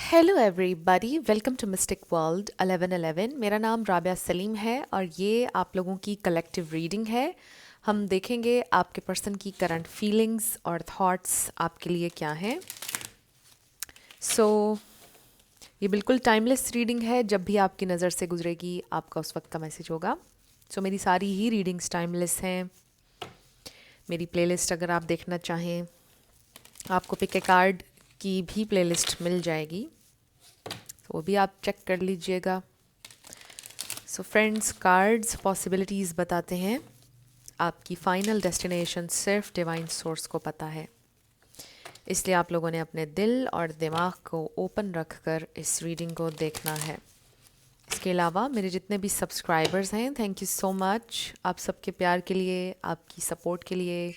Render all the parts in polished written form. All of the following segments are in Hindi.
Hello everybody, welcome to Mystic World 1111। मेरा नाम राबिया सलीम है और ये आप लोगों की कलेक्टिव रीडिंग है। हम देखेंगे आपके पर्सन की करंट फीलिंग्स और थॉट्स आपके लिए क्या हैं। सो ये बिल्कुल टाइमलेस रीडिंग है, जब भी आपकी नज़र से गुजरेगी आपका उस वक्त का मैसेज होगा। सो मेरी सारी ही रीडिंग्स टाइमलेस हैं। मेरी प्लेलिस्ट अगर आप देखना चाहें, आपको पिक ए कार्ड की भी प्लेलिस्ट मिल जाएगी, तो वो भी आप चेक कर लीजिएगा। सो फ्रेंड्स, कार्ड्स पॉसिबिलिटीज़ बताते हैं। आपकी फाइनल डेस्टिनेशन सिर्फ डिवाइन सोर्स को पता है, इसलिए आप लोगों ने अपने दिल और दिमाग को ओपन रखकर इस रीडिंग को देखना है। इसके अलावा मेरे जितने भी सब्सक्राइबर्स हैं, थैंक यू सो मच आप सबके प्यार के लिए, आपकी सपोर्ट के लिए।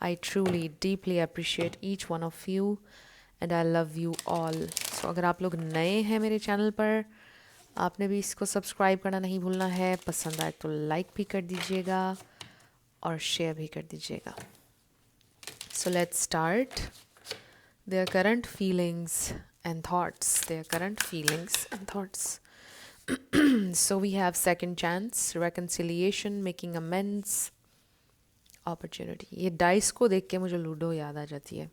I truly deeply appreciate each one of you and I love you all. So अगर आप लोग नए हैं मेरे चैनल पर, आपने भी इसको सब्सक्राइब करना नहीं भूलना है। पसंद आए तो लाइक भी कर दीजिएगा और शेयर भी कर दीजिएगा। So let's start. Their current feelings and thoughts, their current feelings and thoughts. So we have second chance, reconciliation, making amends, opportunity. ये डाइस को देख के मुझे लूडो याद आ जाती है।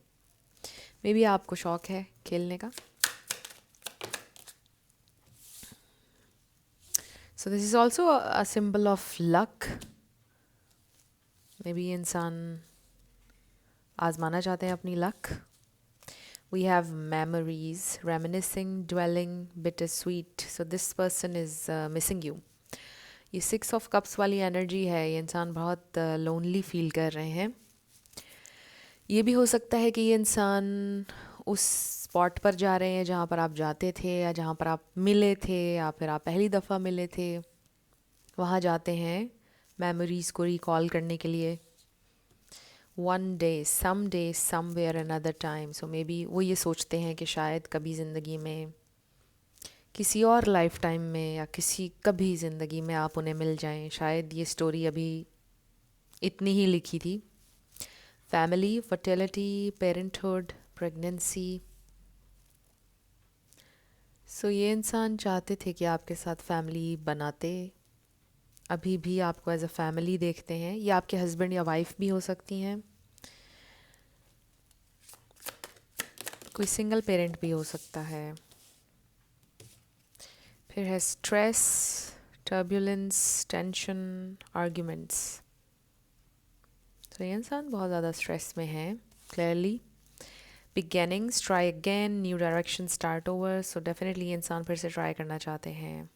मे बी आपको शौक है खेलने का। So this is also a symbol of luck. May be इंसान आजमाना चाहते हैं अपनी luck. We have memories, reminiscing, dwelling, bittersweet. So this person is missing you. ये 6 of Cups वाली एनर्जी है। ये इंसान बहुत लोनली फील कर रहे हैं। ये भी हो सकता है कि ये इंसान उस स्पॉट पर जा रहे हैं जहाँ पर आप जाते थे, या जहाँ पर आप मिले थे, या फिर आप पहली दफ़ा मिले थे। वहाँ जाते हैं मेमोरीज़ को रिकॉल करने के लिए। One day, some day, somewhere, another time. So maybe वो ये सोचते हैं कि शायद कभी ज़िंदगी में, किसी और लाइफ टाइम में, या किसी कभी ज़िंदगी में आप उन्हें मिल जाएं। शायद ये स्टोरी अभी इतनी ही लिखी थी। Family, fertility, parenthood, pregnancy. So ये इंसान चाहते थे कि आपके साथ फैमिली बनाते। अभी भी आपको एज अ फैमिली देखते हैं। ये आपके हस्बैंड या वाइफ भी हो सकती हैं। कोई सिंगल पेरेंट भी हो सकता है। फिर है स्ट्रेस, टर्बुलेंस, टेंशन, आर्ग्यूमेंट्स। तो ये इंसान बहुत ज़्यादा स्ट्रेस में है clearly. Beginnings, try again, new direction, start over. So definitely ये इंसान फिर से ट्राई करना चाहते हैं।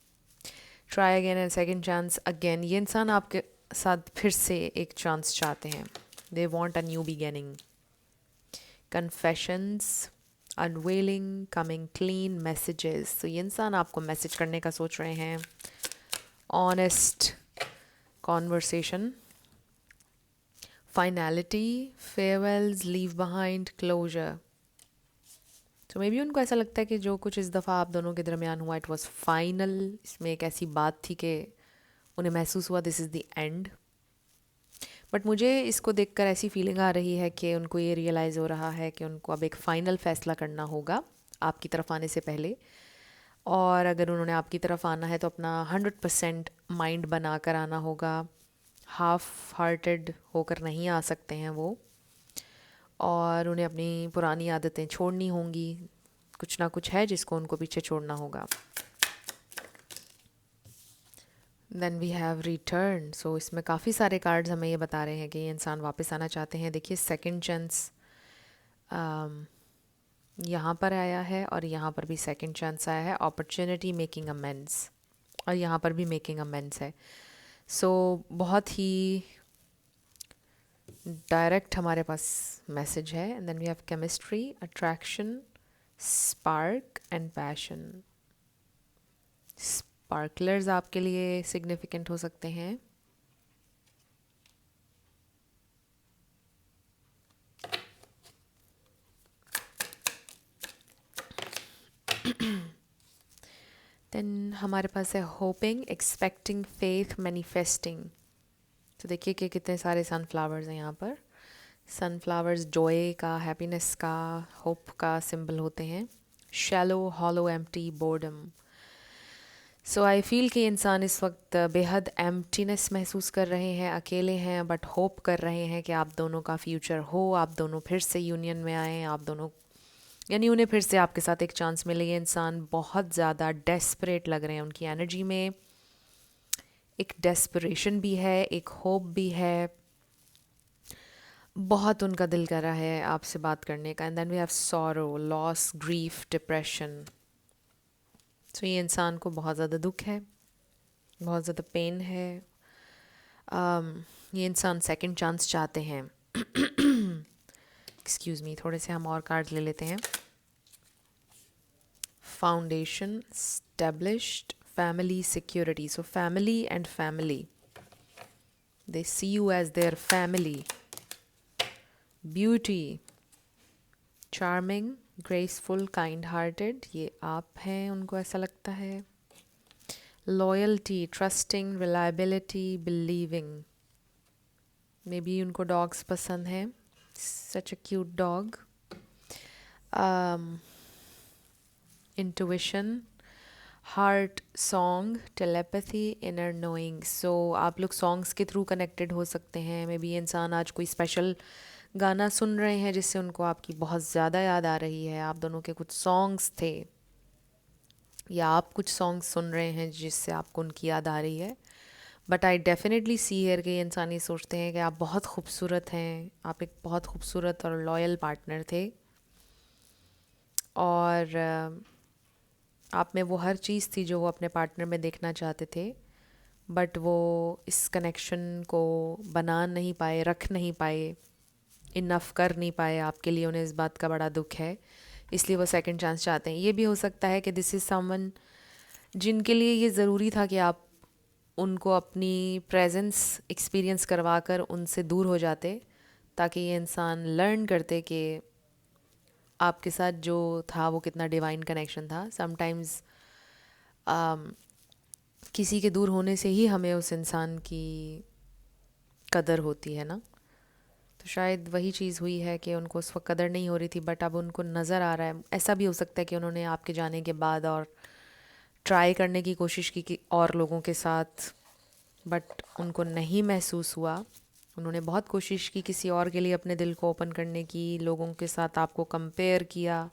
Try again and second chance again. ये इंसान आपके साथ फिर से एक चांस चाहते हैं। They want a new beginning. Confessions, unveiling, coming clean, messages. तो ये इंसान आपको मैसेज करने का सोच रहे हैं। Honest conversation, finality, farewells, leave behind, closure. तो मे बी उनको ऐसा लगता है कि जो कुछ इस दफ़ा आप दोनों के दरमियान हुआ, इट वॉज फाइनल। इसमें एक ऐसी बात थी कि उन्हें महसूस हुआ this is the end. But मुझे इसको देखकर ऐसी फीलिंग आ रही है कि उनको ये रियलाइज़ हो रहा है कि उनको अब एक फ़ाइनल फ़ैसला करना होगा आपकी तरफ आने से पहले। और अगर उन्होंने आपकी तरफ आना है तो अपना 100% माइंड बना कर आना होगा। हाफ हार्टेड होकर नहीं आ सकते हैं वो। और उन्हें अपनी पुरानी आदतें छोड़नी होंगी। कुछ ना कुछ है जिसको उनको पीछे छोड़ना होगा। Then we have return. So इसमें काफ़ी सारे कार्ड्स हमें ये बता रहे हैं कि ये इंसान वापस आना चाहते हैं। देखिए, सेकंड चांस यहाँ पर आया है और यहाँ पर भी सेकंड चांस आया है। अपॉर्चुनिटी, मेकिंग अमेंड्स, और यहाँ पर भी मेकिंग अमेंड्स है। सो बहुत ही डायरेक्ट हमारे पास मैसेज है। And then we have chemistry, attraction, spark and passion. Sparklers आपके लिए सिग्निफिकेंट हो सकते हैं। देन हमारे पास है होपिंग, एक्सपेक्टिंग, फेथ, मैनिफेस्टिंग। तो देखिए कि कितने सारे सनफ्लावर्स हैं यहाँ पर। सनफ्लावर्स जॉय का, हैप्पीनेस का, होप का सिंबल होते हैं। Shallow, hollow, empty, boredom. So I feel कि इंसान इस वक्त बेहद एम्प्टीनेस महसूस कर रहे हैं, अकेले हैं, बट होप कर रहे हैं कि आप दोनों का फ्यूचर हो, आप दोनों फिर से यूनियन में आएँ, आप दोनों यानी उन्हें फिर से आपके साथ एक चांस मिले। ये इंसान बहुत ज़्यादा डेस्परेट लग रहे हैं, उनकी एनर्जी में एक डेस्परेशन भी है, एक होप भी है, बहुत उनका दिल कर रहा है आपसे बात करने का। And then we have sorrow, loss, grief, depression. So ये इंसान को बहुत ज़्यादा दुख है, बहुत ज़्यादा पेन है। ये इंसान सेकंड चांस चाहते हैं। एक्सक्यूज़ मी, थोड़े से हम और कार्ड ले लेते हैं। Foundation, established, family, security. So family and family, they see you as their family. Beauty, charming, graceful, kind hearted, ये आप हैं, उनको ऐसा लगता है। Loyalty, trusting, reliability, believing. May be उनको डॉग्स पसंद हैं, such a cute dog. Intuition, heart, song, telepathy, inner knowing. So आप लोग सॉन्ग्स के थ्रू कनेक्टेड हो सकते हैं। मे बी ये इंसान आज कोई स्पेशल गाना सुन रहे हैं जिससे उनको आपकी बहुत ज़्यादा याद आ रही है। आप दोनों के कुछ सॉन्ग्स थे, या आप कुछ सॉन्ग्स सुन रहे हैं जिससे आपको उनकी याद आ रही है। But I definitely see here कि इंसान ये सोचते हैं कि आप बहुत खूबसूरत हैं, आप एक बहुत खूबसूरत और लॉयल पार्टनर थे, और आप में वो हर चीज़ थी जो वो अपने पार्टनर में देखना चाहते थे। बट वो इस कनेक्शन को बना नहीं पाए, रख नहीं पाए, इनफ कर नहीं पाए आपके लिए। उन्हें इस बात का बड़ा दुख है, इसलिए वो सेकंड चांस चाहते हैं। ये भी हो सकता है कि दिस इज़ समवन जिनके लिए ये ज़रूरी था कि आप उनको अपनी प्रेजेंस एक्सपीरियंस करवा कर उनसे दूर हो जाते, ताकि ये इंसान लर्न करते कि आपके साथ जो था वो कितना डिवाइन कनेक्शन था। समटाइम्स किसी के दूर होने से ही हमें उस इंसान की कदर होती है ना। तो शायद वही चीज़ हुई है कि उनको उस वक्त कदर नहीं हो रही थी, बट अब उनको नज़र आ रहा है। ऐसा भी हो सकता है कि उन्होंने आपके जाने के बाद और ट्राई करने की कोशिश की कि और लोगों के साथ, बट उनको नहीं महसूस हुआ। उन्होंने बहुत कोशिश की किसी और के लिए अपने दिल को ओपन करने की, लोगों के साथ आपको कंपेयर किया,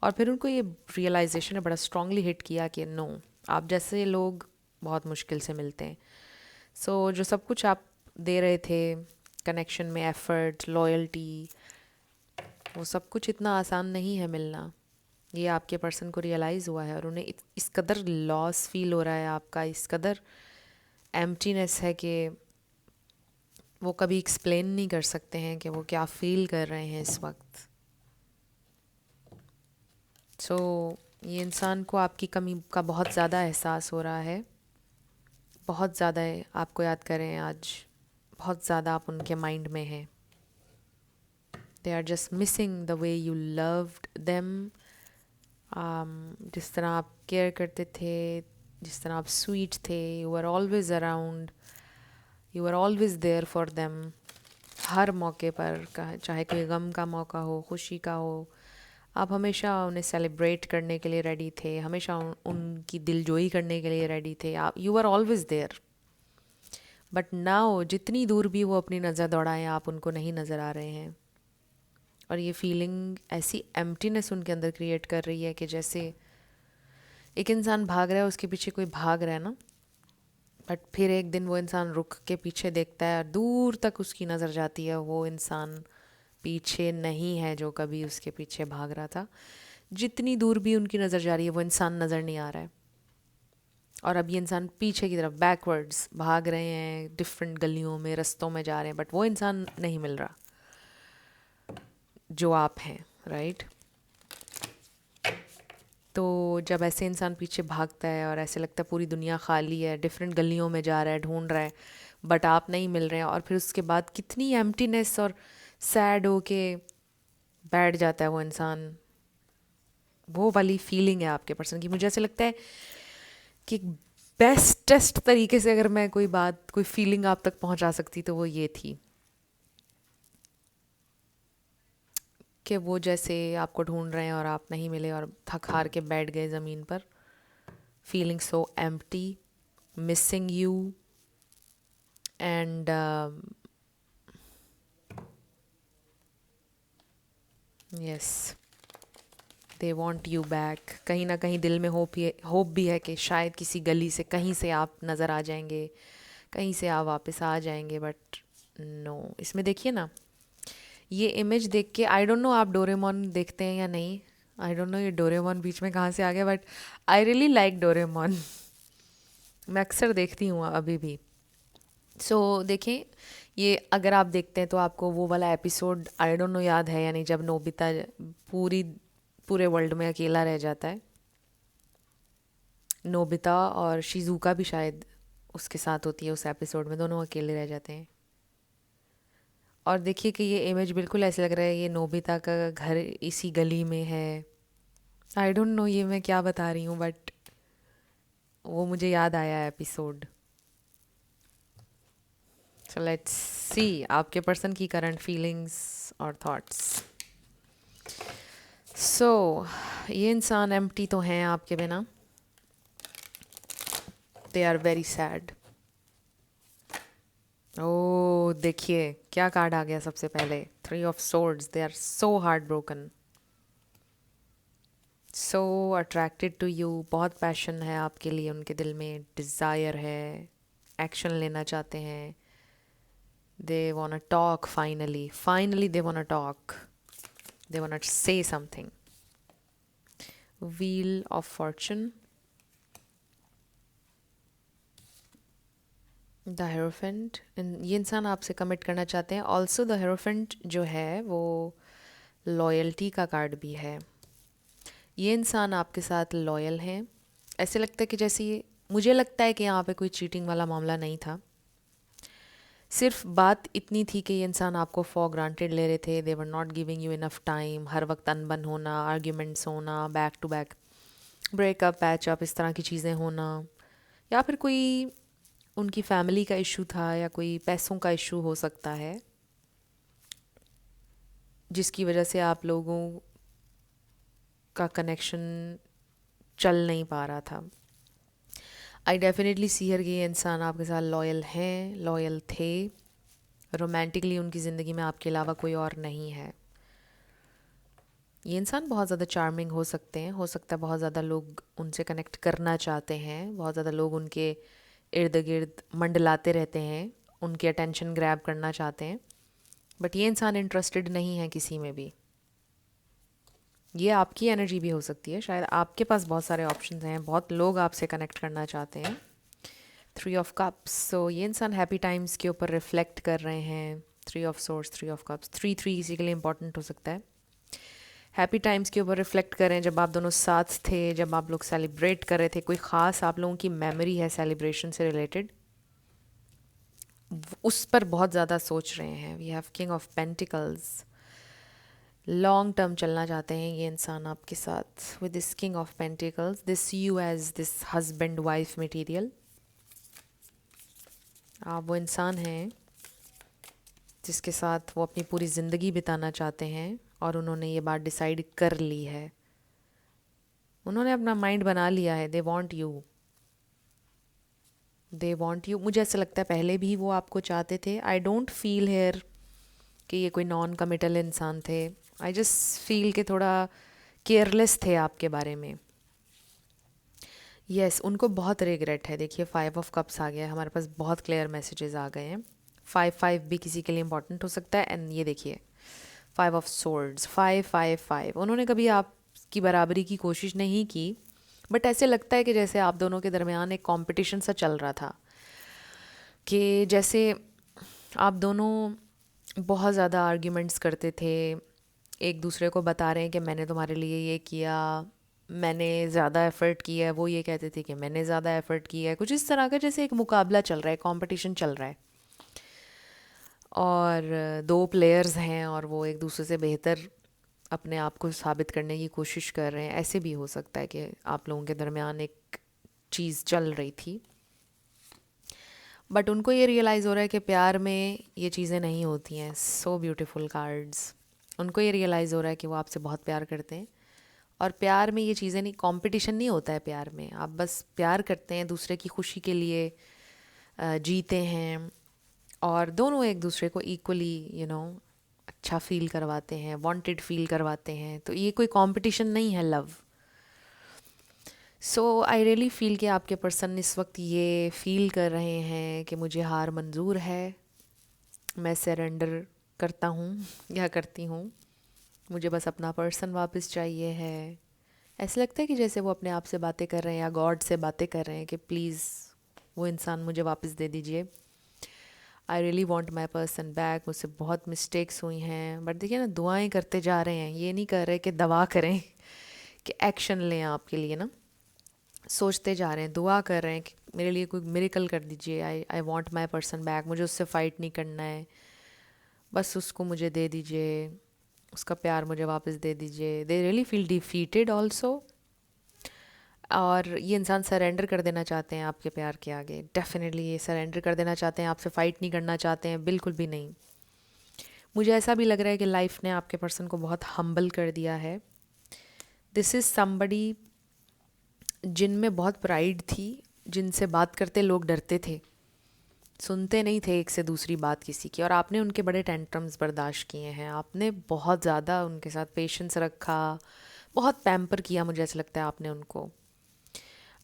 और फिर उनको ये रियलाइजेशन ने बड़ा स्ट्रांगली हिट किया कि नो, आप जैसे लोग बहुत मुश्किल से मिलते हैं। सो जो सब कुछ आप दे रहे थे कनेक्शन में, एफर्ट, लॉयल्टी, वो सब कुछ इतना आसान नहीं है मिलना। ये आपके पर्सन को रियलाइज़ हुआ है, और उन्हें इस कदर लॉस फील हो रहा है आपका, इस कदर एम्प्टीनेस है कि वो कभी एक्सप्लेन नहीं कर सकते हैं कि वो क्या फ़ील कर रहे हैं इस वक्त। सो ये इंसान को आपकी कमी का बहुत ज़्यादा एहसास हो रहा है, बहुत ज़्यादा आपको याद करें आज, बहुत ज़्यादा आप उनके माइंड में हैं। They are just missing the way you loved them. जिस तरह आप केयर करते थे, जिस तरह आप स्वीट थे, you are always around, you are always there for them. हर मौके पर, चाहे कोई गम का मौका हो, खुशी का हो, आप हमेशा उन्हें सेलिब्रेट करने के लिए रेडी थे, हमेशा उनकी दिलजोई करने के लिए रेडी थे। आप, you are always there. But now जितनी दूर भी वो अपनी नज़र दौड़ाएं, आप उनको नहीं नज़र आ रहे हैं, और ये फीलिंग ऐसी एम्प्टीनेस उनके अंदर क्रिएट कर रही है कि जैसे एक इंसान भाग रहा है, उसके पीछे कोई भाग रहा है ना, बट फिर एक दिन वो इंसान रुक के पीछे देखता है और दूर तक उसकी नज़र जाती है, वो इंसान पीछे नहीं है जो कभी उसके पीछे भाग रहा था। जितनी दूर भी उनकी नज़र जा रही है, वो इंसान नज़र नहीं आ रहा है, और अब ये इंसान पीछे की तरफ बैकवर्ड्स भाग रहे हैं, डिफरेंट गलियों में, रस्तों में जा रहे हैं, बट वो इंसान नहीं मिल रहा जो आप हैं, राइट। तो जब ऐसे इंसान पीछे भागता है और ऐसे लगता है पूरी दुनिया खाली है, डिफरेंट गलियों में जा रहा है, ढूंढ रहा है, बट आप नहीं मिल रहे हैं, और फिर उसके बाद कितनी एम्प्टीनेस और सैड हो के बैठ जाता है वो इंसान। वो वाली फीलिंग है आपके पर्सन की। मुझे ऐसे लगता है कि बेस्टेस्ट तरीके से अगर मैं कोई बात, कोई फीलिंग आप तक पहुंचा सकती तो वो ये थी कि वो जैसे आपको ढूंढ रहे हैं और आप नहीं मिले और थक हार के बैठ गए ज़मीन पर, feeling so empty, missing you, and yes, they want you back. कहीं ना कहीं दिल में होप भी है कि शायद किसी गली से कहीं से आप नज़र आ जाएंगे, कहीं से आप वापस आ जाएंगे, बट नो। इसमें देखिए ना, ये इमेज देख के, आई डोंट नो आप डोरेमोन देखते हैं या नहीं, आई डोंट नो ये डोरेमोन बीच में कहाँ से आ गया, but I really like Doraemon. मैं अक्सर देखती हूँ अभी भी। देखें, ये अगर आप देखते हैं तो आपको वो वाला एपिसोड आई डोंट नो याद है या नहीं, जब नोबिता पूरी पूरे वर्ल्ड में अकेला रह जाता है। नोबिता और शिजुका भी शायद उसके साथ होती है उस एपिसोड में, दोनों अकेले रह जाते हैं। और देखिए कि ये इमेज बिल्कुल ऐसे लग रहा है ये नोबिता का घर इसी गली में है। आई डोंट नो ये मैं क्या बता रही हूँ, बट वो मुझे याद आया एपिसोड। सो लेट्स सी आपके पर्सन की करंट फीलिंग्स और थॉट्स। ये इंसान एम्प्टी तो हैं आपके बिना, they are very sad. Oh देखिए क्या कार्ड आ गया सबसे पहले, 3 of swords. They are so heart broken, so attracted to you. बहुत पैशन है आपके लिए उनके दिल में, डिज़ायर है, एक्शन लेना चाहते हैं। They want talk, finally they want talk, they want say something. Wheel of Fortune, the hierophant. ये इंसान आपसे कमिट करना चाहते हैं। ऑल्सो द हेरोफेंट जो है वो लॉयल्टी का कार्ड भी है। ये इंसान आपके साथ लॉयल हैं। ऐसे लगता है कि जैसे मुझे लगता है कि यहाँ पे कोई चीटिंग वाला मामला नहीं था, सिर्फ बात इतनी थी कि ये इंसान आपको फॉर ग्रांटेड ले रहे थे। They were not giving you enough time. हर वक्त अनबन होना, आर्ग्यूमेंट्स होना, back to back breakup, patchup, इस तरह की चीज़ें होना, या फिर कोई उनकी फैमिली का इशू था या कोई पैसों का इशू हो सकता है, जिसकी वजह से आप लोगों का कनेक्शन चल नहीं पा रहा था। आई डेफिनेटली सी हर कि ये इंसान आपके साथ लॉयल हैं, लॉयल थे। रोमांटिकली उनकी ज़िंदगी में आपके अलावा कोई और नहीं है। ये इंसान बहुत ज़्यादा चार्मिंग हो सकते हैं, हो सकता है बहुत ज़्यादा लोग उनसे कनेक्ट करना चाहते हैं, बहुत ज़्यादा लोग उनके इर्द गिर्द मंडलाते रहते हैं, उनकी अटेंशन ग्रैब करना चाहते हैं, बट ये इंसान इंटरेस्टेड नहीं है किसी में भी। ये आपकी एनर्जी भी हो सकती है, शायद आपके पास बहुत सारे ऑप्शंस हैं, बहुत लोग आपसे कनेक्ट करना चाहते हैं। 3 ऑफ कप्स, ये इंसान हैप्पी टाइम्स के ऊपर रिफ्लेक्ट कर रहे हैं। 3 ऑफ सोर्स, 3 ऑफ कप्स, 3 किसी के लिए इंपॉर्टेंट हो सकता है। हैप्पी टाइम्स के ऊपर रिफ्लेक्ट करें, जब आप दोनों साथ थे, जब आप लोग सेलिब्रेट कर रहे थे, कोई ख़ास आप लोगों की मेमोरी है सेलिब्रेशन से रिलेटेड, उस पर बहुत ज़्यादा सोच रहे हैं। We have king of pentacles. Long term चलना चाहते हैं ये इंसान आपके साथ with this king of pentacles, this you as this husband wife material. आप वो इंसान हैं जिसके साथ वो अपनी पूरी ज़िंदगी बिताना चाहते हैं, और उन्होंने ये बात डिसाइड कर ली है, उन्होंने अपना माइंड बना लिया है। They want you, they want you. मुझे ऐसा लगता है पहले भी वो आपको चाहते थे। आई डोंट फील हेयर कि ये कोई नॉन कमिटल इंसान थे। आई जस्ट फील कि थोड़ा केयरलेस थे आपके बारे में। यस, उनको बहुत रिग्रेट है। देखिए 5 ऑफ कप्स आ गया है हमारे पास, बहुत क्लियर मैसेजेस आ गए हैं। 5 भी किसी के लिए इंपॉर्टेंट हो सकता है। एंड ये देखिए 5 ऑफ सोर्ड्स, 5 उन्होंने कभी आपकी बराबरी की कोशिश नहीं की, बट ऐसे लगता है कि जैसे आप दोनों के दरमियान एक कंपटीशन सा चल रहा था, कि जैसे आप दोनों बहुत ज़्यादा आर्ग्यूमेंट्स करते थे, एक दूसरे को बता रहे हैं कि मैंने तुम्हारे लिए ये किया, मैंने ज़्यादा एफ़र्ट किया है, वो ये कहते थे कि मैंने ज़्यादा एफ़र्ट किया है। कुछ इस तरह का जैसे एक मुकाबला चल रहा है, कंपटीशन चल रहा है, और 2 प्लेयर्स हैं और वो एक दूसरे से बेहतर अपने आप को साबित करने की कोशिश कर रहे हैं। ऐसे भी हो सकता है कि आप लोगों के दरमियान एक चीज़ चल रही थी, बट उनको ये रियलाइज़ हो रहा है कि प्यार में ये चीज़ें नहीं होती हैं। So beautiful cards. उनको ये रियलाइज़ हो रहा है कि वो आपसे बहुत प्यार करते हैं। और प्यार में ये चीज़ें नहीं, कंपटीशन नहीं होता है प्यार में, आप बस प्यार करते हैं, दूसरे की खुशी के लिए जीते हैं, और दोनों एक दूसरे को इक्वली अच्छा फील करवाते हैं, वांटेड फील करवाते हैं। तो ये कोई कंपटीशन नहीं है love. So I really feel कि आपके पर्सन इस वक्त ये फील कर रहे हैं कि मुझे हार मंजूर है, मैं सरेंडर करता हूँ या करती हूँ, मुझे बस अपना पर्सन वापस चाहिए है। ऐसा लगता है कि जैसे वो अपने आप से बातें कर रहे हैं या गॉड से बातें कर रहे हैं कि प्लीज़ वो इंसान मुझे वापस दे दीजिए। I really want my person back, मुझसे बहुत मिस्टेक्स हुई हैं। बट देखिए ना, दुआएं करते जा रहे हैं, ये नहीं कर रहे कि दवा करें कि एक्शन लें आपके लिए ना, सोचते जा रहे हैं, दुआ कर रहे हैं कि मेरे लिए कोई मिरेकल कर दीजिए। I want my person back, मुझे उससे फ़ाइट नहीं करना है, बस उसको मुझे दे दीजिए, उसका प्यार मुझे वापस दे दीजिए। They really feel defeated also, और ये इंसान सरेंडर कर देना चाहते हैं आपके प्यार के आगे। डेफिनेटली ये सरेंडर कर देना चाहते हैं, आपसे फ़ाइट नहीं करना चाहते हैं, बिल्कुल भी नहीं। मुझे ऐसा भी लग रहा है कि लाइफ ने आपके पर्सन को बहुत हम्बल कर दिया है। दिस इज़ समबडी जिनमें बहुत प्राइड थी, जिनसे बात करते लोग डरते थे, सुनते नहीं थे एक से दूसरी बात किसी की, और आपने उनके बड़े टेंट्रम्स बर्दाश्त किए हैं, आपने बहुत ज़्यादा उनके साथ पेशेंस रखा, बहुत पैम्पर किया, मुझे ऐसा लगता है आपने उनको।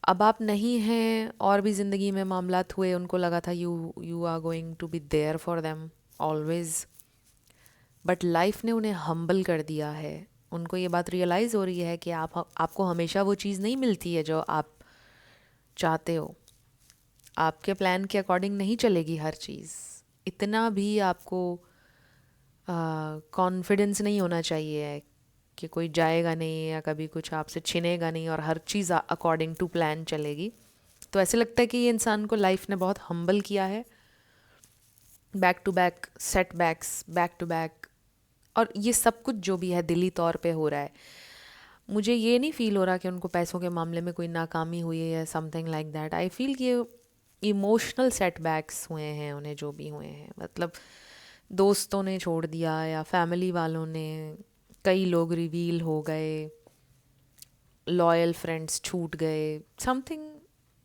अब आप नहीं हैं और भी ज़िंदगी में मामलात हुए, उनको लगा था you you are going to be there for them always, but life ने उन्हें हम्बल कर दिया है। उनको ये बात रियलाइज़ हो रही है कि आपको हमेशा वो चीज़ नहीं मिलती है जो आप चाहते हो, आपके प्लान के अकॉर्डिंग नहीं चलेगी हर चीज़। इतना भी आपको कॉन्फिडेंस नहीं होना चाहिए कि कोई जाएगा नहीं या कभी कुछ आपसे छिनेगा नहीं और हर चीज़ अकॉर्डिंग टू प्लान चलेगी। तो ऐसे लगता है कि ये इंसान को लाइफ ने बहुत हम्बल किया है, back to back setbacks, back to back, और ये सब कुछ जो भी है दिली तौर पे हो रहा है। मुझे ये नहीं फील हो रहा कि उनको पैसों के मामले में कोई नाकामी हुई है या something like that. I feel कि इमोशनल सेटबैक्स हुए हैं उन्हें, जो भी हुए हैं, मतलब दोस्तों ने छोड़ दिया या फैमिली वालों ने, कई लोग रिवील हो गए, लॉयल फ्रेंड्स छूट गए, समथिंग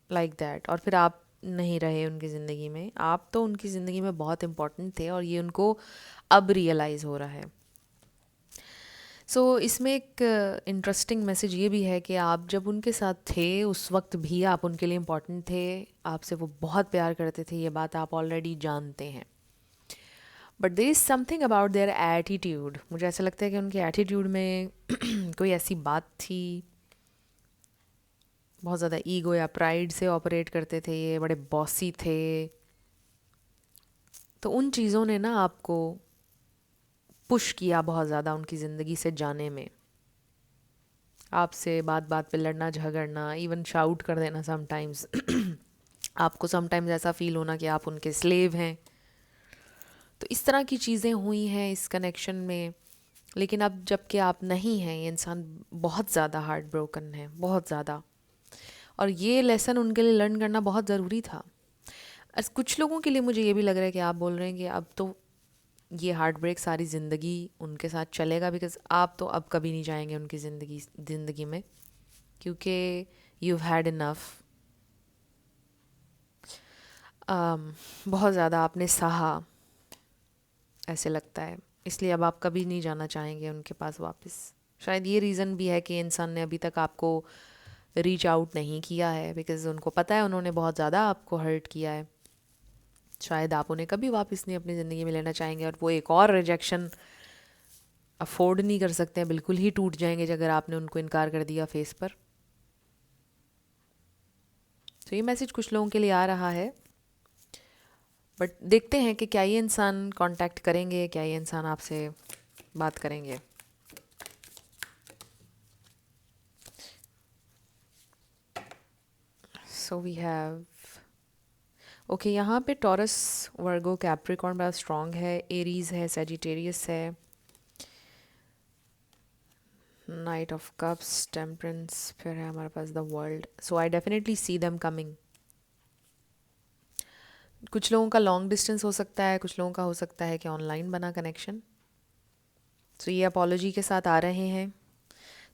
लाइक दैट, और फिर आप नहीं रहे उनकी ज़िंदगी में। आप तो उनकी ज़िंदगी में बहुत इम्पोर्टेंट थे और ये उनको अब रियलाइज़ हो रहा है। सो इसमें एक इंटरेस्टिंग मैसेज ये भी है कि आप जब उनके साथ थे उस वक्त भी आप उनके लिए इम्पोर्टेंट थे, आपसे वो बहुत प्यार करते थे, ये बात आप ऑलरेडी जानते हैं। But there is something about their attitude, मुझे ऐसा लगता है कि उनके एटीट्यूड में कोई ऐसी बात थी, बहुत ज़्यादा ईगो या प्राइड से ऑपरेट करते थे, ये बड़े बॉसी थे। तो उन चीज़ों ने ना आपको पुश किया बहुत ज़्यादा उनकी ज़िंदगी से जाने में, आपसे बात बात पे लड़ना झगड़ना, इवन शाउट कर देना समटाइम्स आपको समटाइम्स ऐसा फील होना कि आप उनके स्लेव हैं। तो इस तरह की चीज़ें हुई हैं इस कनेक्शन में। लेकिन अब जबकि आप नहीं हैं, ये इंसान बहुत ज़्यादा हार्ट ब्रोकन है, बहुत ज़्यादा, और ये लेसन उनके लिए लर्न करना बहुत ज़रूरी था। कुछ लोगों के लिए मुझे ये भी लग रहा है कि आप बोल रहे हैं कि अब तो ये हार्ट ब्रेक सारी ज़िंदगी उनके साथ चलेगा, बिकॉज आप तो अब कभी नहीं जाएंगे उनकी ज़िंदगी में, क्योंकि यू हैड इनफ, बहुत ज़्यादा आपने सहा, ऐसे लगता है, इसलिए अब आप कभी नहीं जाना चाहेंगे उनके पास वापस। शायद ये रीज़न भी है कि इंसान ने अभी तक आपको रीच आउट नहीं किया है, बिकॉज उनको पता है उन्होंने बहुत ज़्यादा आपको हर्ट किया है। शायद आप उन्हें कभी वापस नहीं अपनी ज़िंदगी में लेना चाहेंगे, और वो एक और रिजेक्शन अफोर्ड नहीं कर सकते हैं, बिल्कुल ही टूट जाएंगे अगर आपने उनको इनकार कर दिया फेस पर। तो ये मैसेज कुछ लोगों के लिए आ रहा है, बट देखते हैं कि क्या ये इंसान कांटेक्ट करेंगे, क्या ये इंसान आपसे बात करेंगे। सो वी हैव ओके, यहाँ पे टॉरस, वर्गो, कैप्रिकॉर्न बड़ा स्ट्रॉन्ग है, एरीज है, सेजिटेरियस है, नाइट ऑफ कप्स, टेम्परेंस, फिर है हमारे पास the world. So I definitely see them coming. कुछ लोगों का लॉन्ग डिस्टेंस हो सकता है, कुछ लोगों का हो सकता है कि ऑनलाइन बना कनेक्शन। तो ये अपॉलोजी के साथ आ रहे हैं।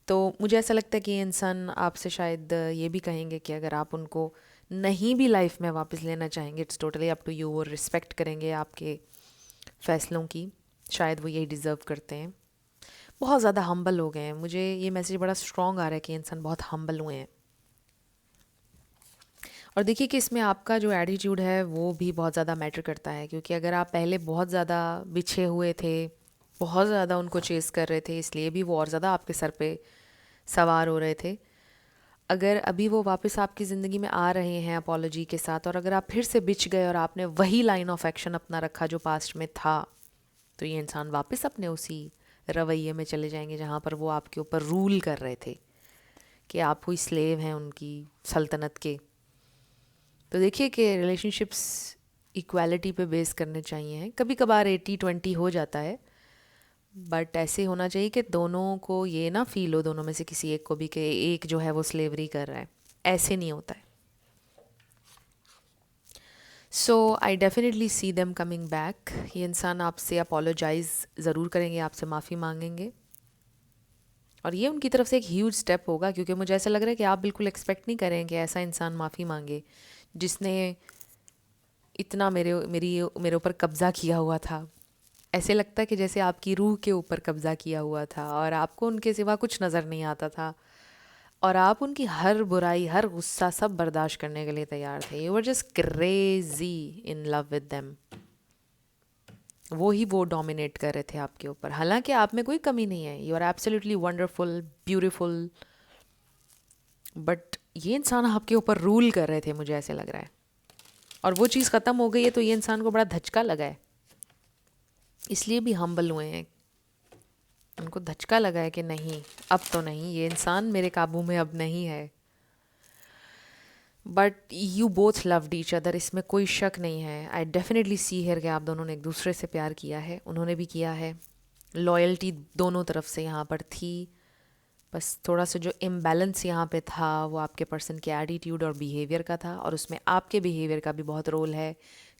तो मुझे ऐसा लगता है कि ये इंसान आपसे शायद ये भी कहेंगे कि अगर आप उनको नहीं भी लाइफ में वापस लेना चाहेंगे, it's totally up to you. वो रिस्पेक्ट करेंगे आपके फ़ैसलों की, शायद वो यही डिज़र्व करते हैं। बहुत ज़्यादा हम्बल हो गए हैं। मुझे ये मैसेज बड़ा स्ट्रॉन्ग आ रहा है कि इंसान बहुत हम्बल हुए हैं। और देखिए कि इसमें आपका जो एटीट्यूड है वो भी बहुत ज़्यादा मैटर करता है, क्योंकि अगर आप पहले बहुत ज़्यादा बिछे हुए थे, बहुत ज़्यादा उनको चेस कर रहे थे, इसलिए भी वो और ज़्यादा आपके सर पे सवार हो रहे थे। अगर अभी वो वापस आपकी ज़िंदगी में आ रहे हैं अपॉलोजी के साथ, और अगर आप फिर से बिछ गए और आपने वही लाइन ऑफ एक्शन अपना रखा जो पास्ट में था, तो ये इंसान वापस अपने उसी रवैये में चले जाएंगे जहाँ पर वो आपके ऊपर रूल कर रहे थे कि आप कोई स्लेव हैं उनकी सल्तनत के। तो देखिए कि रिलेशनशिप्स इक्वालिटी पे बेस करने चाहिए। कभी कभार 80-20 हो जाता है, बट ऐसे होना चाहिए कि दोनों को ये ना फील हो, दोनों में से किसी एक को भी, कि एक जो है वो स्लेवरी कर रहा है। ऐसे नहीं होता है। So I definitely see them coming back. ये इंसान आपसे अपोलोजाइज ज़रूर करेंगे, आपसे माफ़ी मांगेंगे, और ये उनकी तरफ से एक ह्यूज स्टेप होगा, क्योंकि मुझे ऐसा लग रहा है कि आप बिल्कुल एक्सपेक्ट नहीं करें कि ऐसा इंसान माफ़ी मांगे जिसने इतना मेरे ऊपर कब्ज़ा किया हुआ था। ऐसे लगता है कि जैसे आपकी रूह के ऊपर कब्ज़ा किया हुआ था और आपको उनके सिवा कुछ नज़र नहीं आता था, और आप उनकी हर बुराई, हर गुस्सा सब बर्दाश्त करने के लिए तैयार थे। You were just crazy in love with them. वो डोमिनेट कर रहे थे आपके ऊपर, हालांकि आप में कोई कमी नहीं है। You are absolutely wonderful, beautiful, but ये इंसान आपके ऊपर रूल कर रहे थे, मुझे ऐसे लग रहा है। और वो चीज़ ख़त्म हो गई है, तो ये इंसान को बड़ा धचका लगा है, इसलिए भी हम्बल हुए हैं। उनको धचका लगा है कि नहीं, अब तो नहीं, ये इंसान मेरे काबू में अब नहीं है। But you both loved each other, इसमें कोई शक नहीं है। आई डेफिनेटली सी हियर कि आप दोनों ने एक दूसरे से प्यार किया है, उन्होंने भी किया है। लॉयल्टी दोनों तरफ से यहाँ पर थी। बस थोड़ा सा जो इम्बैलेंस यहाँ पे था वो आपके पर्सन के एटीट्यूड और बिहेवियर का था, और उसमें आपके बिहेवियर का भी बहुत रोल है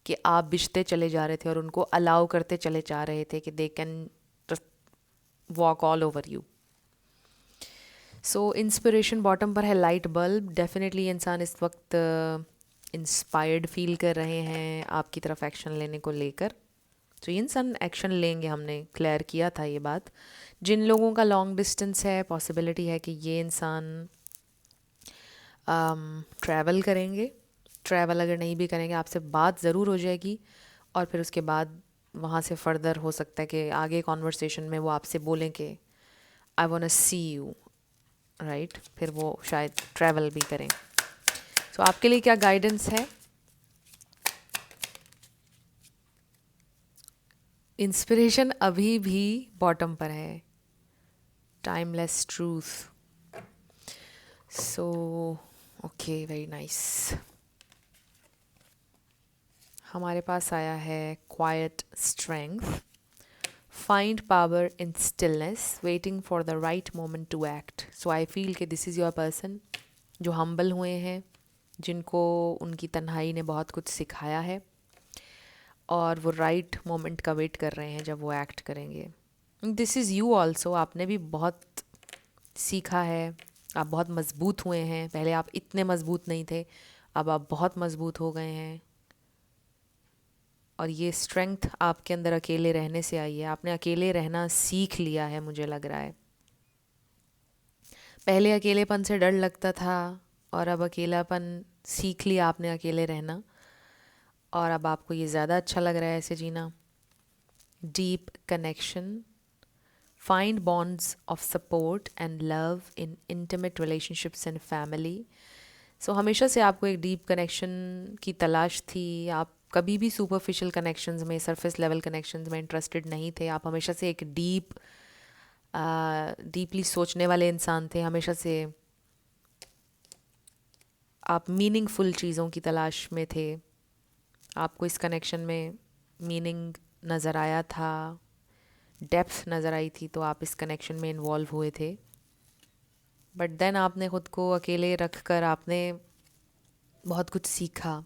कि आप बिछते चले जा रहे थे और उनको अलाउ करते चले जा रहे थे कि they can walk all over you. So inspiration bottom पर है, लाइट बल्ब। डेफिनेटली इंसान इस वक्त इंस्पायर्ड फील कर रहे हैं आपकी तरफ एक्शन लेने को लेकर। तो ये इंसान एक्शन लेंगे, हमने क्लियर किया था ये बात। जिन लोगों का लॉन्ग डिस्टेंस है, पॉसिबिलिटी है कि ये इंसान ट्रैवल करेंगे। ट्रैवल अगर नहीं भी करेंगे, आपसे बात ज़रूर हो जाएगी, और फिर उसके बाद वहाँ से फर्दर हो सकता है कि आगे कॉन्वर्सेशन में वो आपसे बोलें कि I want to see you, right. फिर वो शायद ट्रैवल भी करें। तो आपके लिए क्या गाइडेंस है? इंस्पिरेशन अभी भी बॉटम पर है, timeless truth. So okay, very nice. हमारे पास आया है quiet strength. Find power in stillness, waiting for the right moment to act. So I feel कि दिस इज़ योर पर्सन जो हम्बल हुए हैं, जिनको उनकी तन्हाई ने बहुत कुछ सिखाया है, और वो राइट मोमेंट का वेट कर रहे हैं जब वो एक्ट करेंगे। This is you also. आपने भी बहुत सीखा है, आप बहुत मज़बूत हुए हैं। पहले आप इतने मज़बूत नहीं थे, अब आप बहुत मज़बूत हो गए हैं, और ये स्ट्रेंथ आपके अंदर अकेले रहने से आई है। आपने अकेले रहना सीख लिया है, मुझे लग रहा है। पहले अकेलेपन से डर लगता था, और अब अकेलापन सीख लिया आपने, अकेले रहना, और अब आपको ये ज़्यादा अच्छा लग रहा है ऐसे जीना। Deep connection, find bonds of support and love in intimate relationships and family. सो हमेशा से आपको एक डीप कनेक्शन की तलाश थी। आप कभी भी सुपरफिशियल कनेक्शंस में, सरफेस लेवल कनेक्शंस में इंटरेस्टेड नहीं थे। आप हमेशा से एक डीपली सोचने वाले इंसान थे। हमेशा से आप मीनिंगफुल चीज़ों की तलाश में थे। आपको इस कनेक्शन में मीनिंग नज़र आया था, डेप्थ नज़र आई थी, तो आप इस कनेक्शन में इन्वॉल्व हुए थे। बट देन आपने ख़ुद को अकेले रख कर आपने बहुत कुछ सीखा।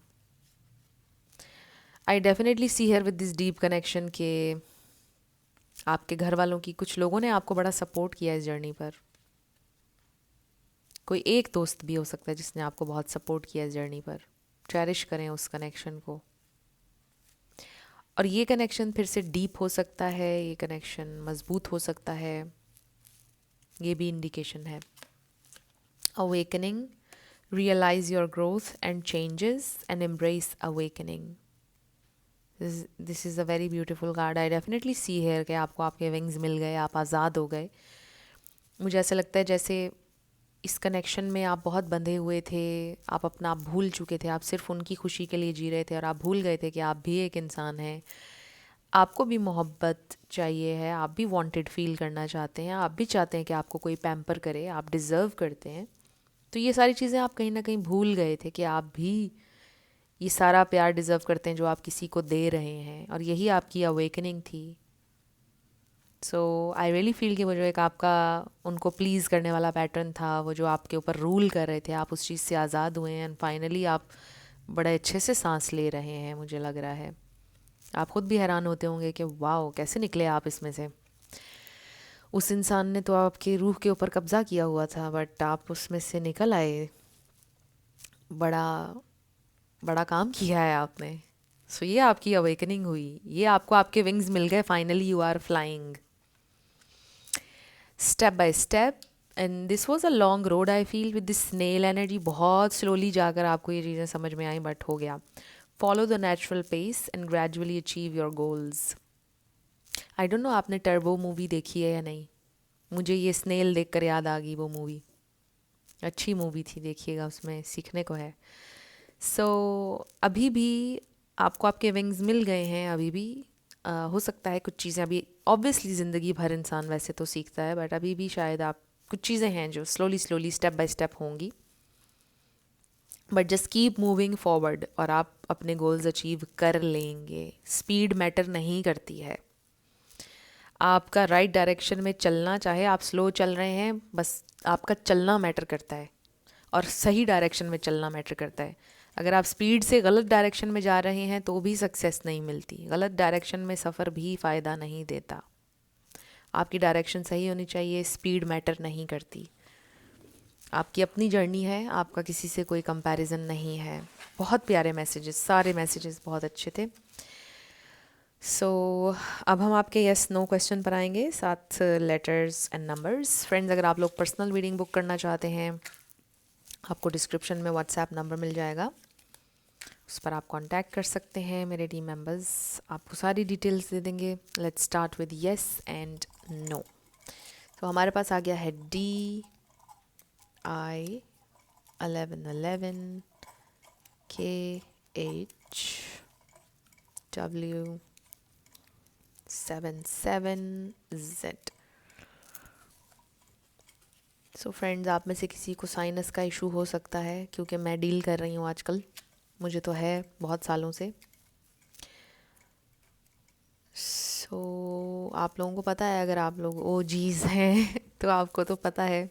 आई definitely see here with this deep connection के आपके घर वालों की, कुछ लोगों ने आपको बड़ा सपोर्ट किया इस जर्नी पर। कोई एक दोस्त भी हो सकता है जिसने आपको बहुत सपोर्ट किया इस जर्नी पर। चेरिश करें उस कनेक्शन को। और ये कनेक्शन फिर से डीप हो सकता है, ये कनेक्शन मजबूत हो सकता है, ये भी इंडिकेशन है। Awakening, realise your growth and changes and embrace awakening. This is a very beautiful card. I definitely see here कि आपको आपके विंग्स मिल गए, आप आज़ाद हो गए। मुझे ऐसा लगता है जैसे इस कनेक्शन में आप बहुत बंधे हुए थे, आप अपना आप भूल चुके थे, आप सिर्फ उनकी खुशी के लिए जी रहे थे और आप भूल गए थे कि आप भी एक इंसान हैं, आपको भी मोहब्बत चाहिए है, आप भी वांटेड फील करना चाहते हैं, आप भी चाहते हैं कि आपको कोई पैम्पर करे, आप डिज़र्व करते हैं। तो ये सारी चीज़ें आप कहीं ना कहीं भूल गए थे कि आप भी ये सारा प्यार डिज़र्व करते हैं जो आप किसी को दे रहे हैं, और यही आपकी अवेकनिंग थी। सो आई रियली फील कि वो जो एक आपका उनको प्लीज़ करने वाला पैटर्न था, वो जो आपके ऊपर रूल कर रहे थे, आप उस चीज़ से आज़ाद हुए हैं एंड फाइनली आप बड़े अच्छे से सांस ले रहे हैं, मुझे लग रहा है। आप खुद भी हैरान होते होंगे कि वाह कैसे निकले आप इसमें से। उस इंसान ने तो आपकी रूह के ऊपर कब्ज़ा किया हुआ था, बट आप उसमें से निकल आए। बड़ा बड़ा काम किया है आपने। सो ये आपकी अवेकनिंग हुई, ये आपको आपके विंग्स मिल गए, finally you are flying step by step. And this was a long road I feel with this snail energy. बहुत स्लोली जाकर आपको ये चीज़ें समझ में आई, बट हो गया। Follow the natural pace and gradually achieve your goals. I don't know आपने टर्बो मूवी देखी है या नहीं। मुझे ये स्नेल देखकर याद आ गई वो मूवी। अच्छी मूवी थी, देखिएगा, उसमें सीखने को है। सो अभी भी आपको आपके विंग्स मिल गए हैं, अभी भी हो सकता है कुछ चीज़ें अभी, ऑब्वियसली ज़िंदगी भर इंसान वैसे तो सीखता है, बट अभी भी शायद आप कुछ चीज़ें हैं जो slowly slowly step by step होंगी। But just keep moving forward और आप अपने गोल्स अचीव कर लेंगे। स्पीड मैटर नहीं करती है। आपका राइट डायरेक्शन में चलना, चाहे आप स्लो चल रहे हैं, बस आपका चलना मैटर करता है, और सही डायरेक्शन में चलना मैटर करता है। अगर आप स्पीड से गलत डायरेक्शन में जा रहे हैं तो भी सक्सेस नहीं मिलती। गलत डायरेक्शन में सफ़र भी फ़ायदा नहीं देता। आपकी डायरेक्शन सही होनी चाहिए, स्पीड मैटर नहीं करती। आपकी अपनी जर्नी है, आपका किसी से कोई कंपैरिजन नहीं है। बहुत प्यारे मैसेजेस, सारे मैसेजेस बहुत अच्छे थे। सो अब हम आपके यस नो क्वेश्चन पर आएंगे, साथ लेटर्स एंड नंबर्स। फ्रेंड्स, अगर आप लोग पर्सनल रीडिंग बुक करना चाहते हैं, आपको डिस्क्रिप्शन में व्हाट्सएप नंबर मिल जाएगा, उस पर आप कांटेक्ट कर सकते हैं। मेरे टीम मेंबर्स आपको सारी डिटेल्स दे देंगे। Let's start with yes and no. तो हमारे पास आ गया है DI 1111 KH W 77Z। So friends, आप में से किसी को साइनस का इशू हो सकता है, क्योंकि मैं डील कर रही हूँ आजकल, मुझे तो है बहुत सालों से। सो आप लोगों को पता है, अगर आप लोग OGs हैं तो आपको तो पता है,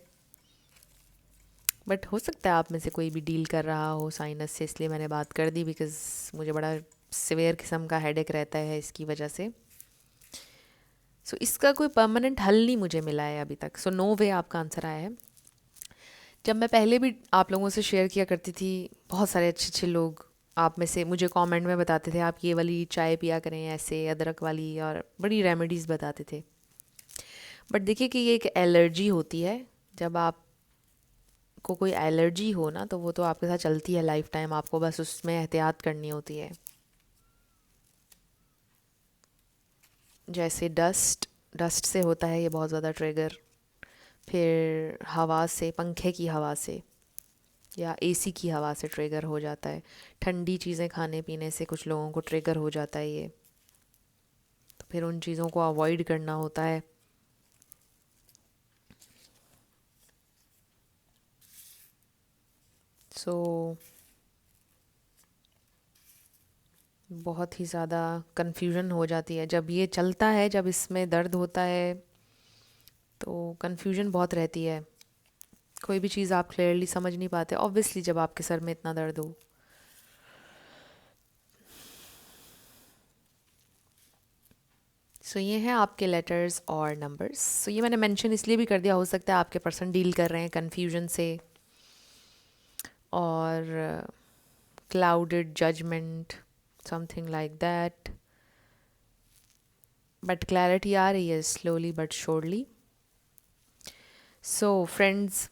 बट हो सकता है आप में से कोई भी डील कर रहा हो साइनस से, इसलिए मैंने बात कर दी, बिकॉज़ मुझे बड़ा सिवियर किस्म का हेडेक रहता है इसकी वजह से। सो इसका कोई परमानेंट हल नहीं मुझे मिला है अभी तक। सो नो वे आपका आंसर आया है। जब मैं पहले भी आप लोगों से शेयर किया करती थी, बहुत सारे अच्छे अच्छे लोग आप में से मुझे कमेंट में बताते थे, आप ये वाली चाय पिया करें ऐसे, अदरक वाली, और बड़ी रेमेडीज़ बताते थे। बट देखिए कि ये एक एलर्जी होती है। जब आपको कोई एलर्जी हो ना, तो वो तो आपके साथ चलती है लाइफ टाइम, आपको बस उसमें एहतियात करनी होती है। जैसे डस्ट से होता है ये बहुत ज़्यादा ट्रिगर, फिर हवा से, पंखे की हवा से या AC की हवा से ट्रिगर हो जाता है। ठंडी चीज़ें खाने पीने से कुछ लोगों को ट्रिगर हो जाता है ये, तो फिर उन चीज़ों को अवॉइड करना होता है। सो बहुत ही ज़्यादा कन्फ्यूजन हो जाती है जब ये चलता है, जब इसमें दर्द होता है तो कन्फ्यूजन बहुत रहती है। कोई भी चीज़ आप क्लियरली समझ नहीं पाते, ऑब्वियसली जब आपके सर में इतना दर्द हो। सो ये हैं आपके लेटर्स और नंबर्स। सो ये मैंने मेंशन इसलिए भी कर दिया, हो सकता है आपके पर्सन डील कर रहे हैं कन्फ्यूजन से और clouded judgment, something like that, but clarity आ रही है slowly but surely. So friends,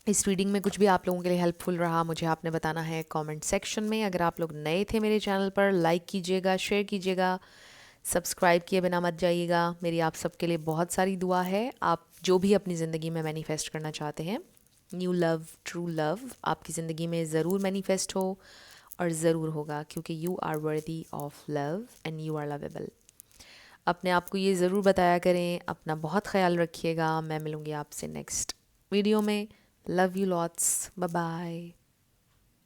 इस रीडिंग में कुछ भी आप लोगों के लिए हेल्पफुल रहा मुझे आपने बताना है कमेंट सेक्शन में। अगर आप लोग नए थे मेरे चैनल पर, लाइक कीजिएगा, शेयर कीजिएगा, सब्सक्राइब किए बिना मत जाइएगा। मेरी आप सबके लिए बहुत सारी दुआ है। आप जो भी अपनी ज़िंदगी में मैनिफेस्ट करना चाहते हैं, न्यू लव, ट्रू लव आपकी ज़िंदगी में ज़रूर मैनिफेस्ट हो और ज़रूर होगा, क्योंकि you are worthy of love and you are lovable. अपने आप को ये ज़रूर बताया करें। अपना बहुत ख्याल रखिएगा। मैं मिलूँगी आपसे नेक्स्ट वीडियो में। Love you lots, bye bye.